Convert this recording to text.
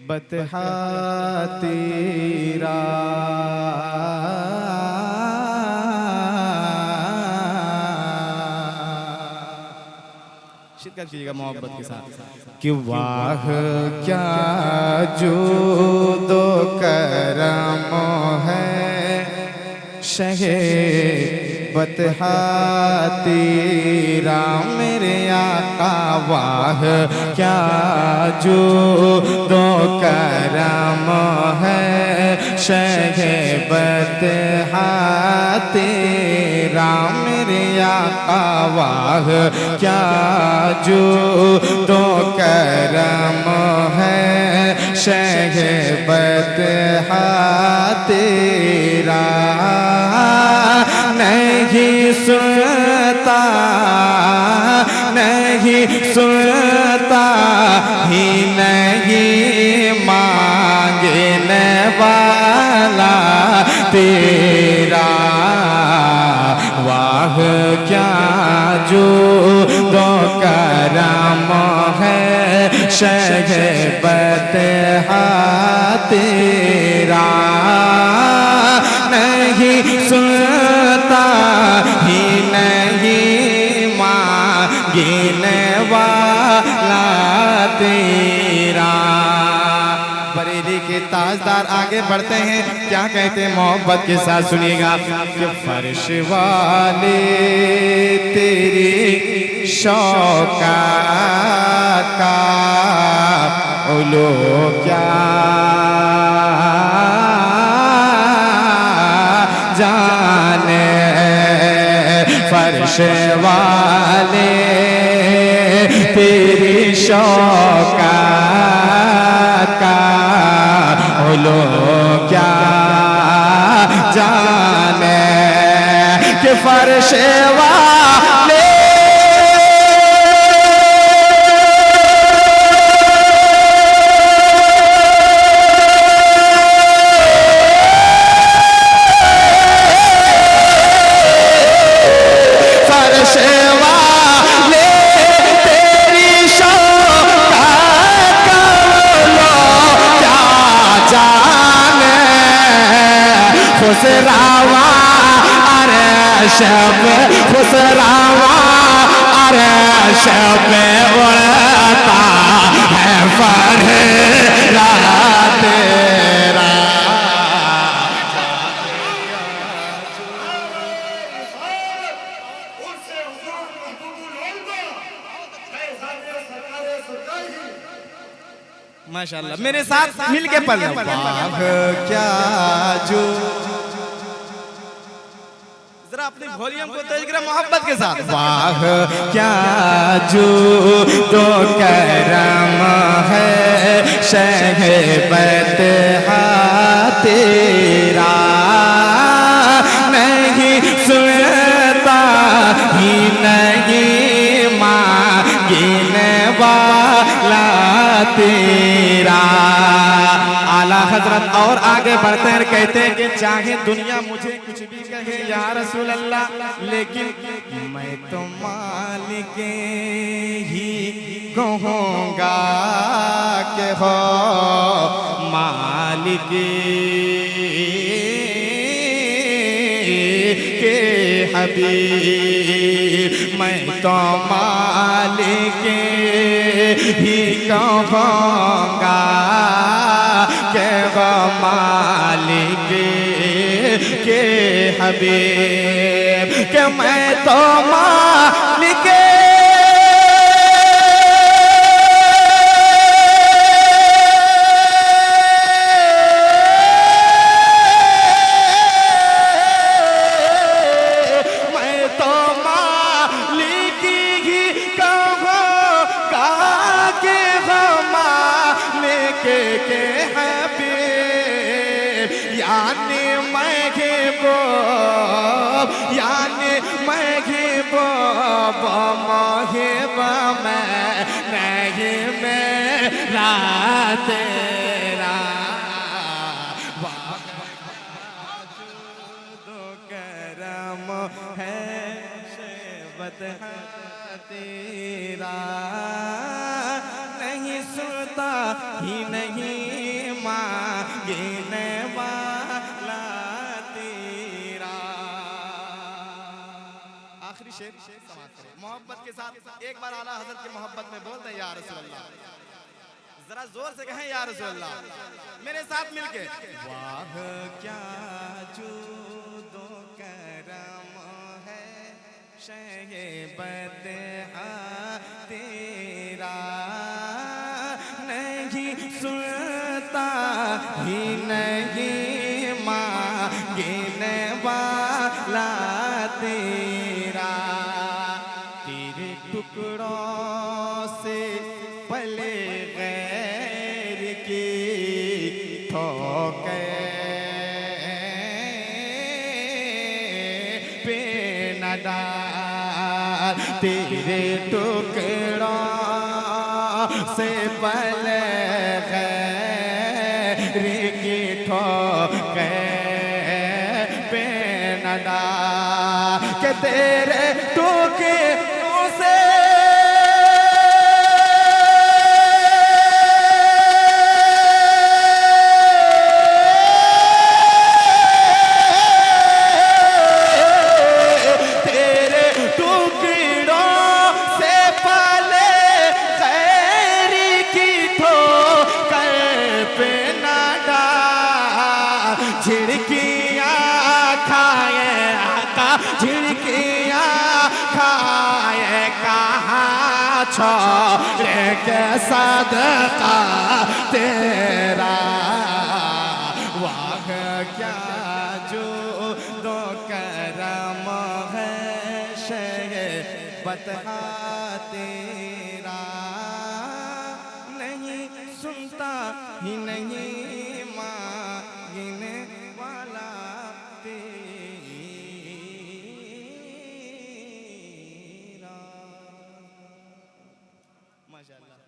बतहा तेरा शिरकत कीजिएगा मोहब्बत के साथ कि वाह क्या जो दो करम है शहे बतहा तेरा मेरे आका वाह क्या जो दो करम है शहे बतहा तेरा मेरे आका वाह क्या जो दो करम है शहे बतहा तेरा नहीं सुनता नहीं सुनता ही नहीं मांगने वाला तेरा वाह क्या जो दो करम है शहे बतहा तेरा नहीं सुनता ही नहीं मांगने वाला तेरा। बरेली के ताजदार आगे बढ़ते हैं, क्या कहते हैं मोहब्बत के साथ सुनिएगा कि फर्श वाले तेरी शौकात का उलो क्या जाने फर्श वाले तेरी शौकात का उलो क्या जाने कि फर्श वाले खुसरावा अरे शब खुसरावा अरे शब उड़ता है फरेरा तेरा। माशाल्लाह मेरे साथ मिलके पढ़ लो। वाह क्या जो जरा अपने वॉल्यूम को तेज करें मोहब्बत के साथ। वाह क्या जो दो करम है शहे बतहा तेरा नहीं सुनता ही नहीं मांगने वाला तेरा। आला हजरत और आगे बढ़ते हैं, कहते हैं कि चाहे दुनिया मुझे कुछ भी कहे या रसूल अल्लाह, लेकिन मैं तो मालिक ही कहूँगा के हो मालिक के हबीब। मैं तो मालिक ही कहूँगा के वो मालिक के हबीब के मैं तो मालिक के हबीब यानी महबूब मोहिब मैं नहीं मेरा तेरा। दो करम है बदहा तेरा, नहीं सुनता ही नहीं मांगने वाला तेरा। आखिरी शेर समाप्त करें मोहब्बत के साथ। एक बार आला हजरत की मोहब्बत में बोलते हैं या रसूल अल्लाह, जरा जोर से कहें या रसूल अल्लाह मेरे साथ मिलके। वाह क्या जूदो करम है शहे बदहा तेरा, नहीं सुनता ही नहीं मांगने वाला तेरा। तेरे टुकड़ों से पले गैर की ठोके पे न डाल, तेरे टुकड़ों से पले गैर की ठोके पे न डाल, के तेरे टुकड़ों से झिड़कियाँ खाए आका, झिड़कियाँ खाए कहाँ छोड़े के सदका तेरा। वाह क्या जो दो करम है शहे बदहा तेरा, नहीं सुनता ही नहीं मांगने वाला तेरा। माशाअल्लाह।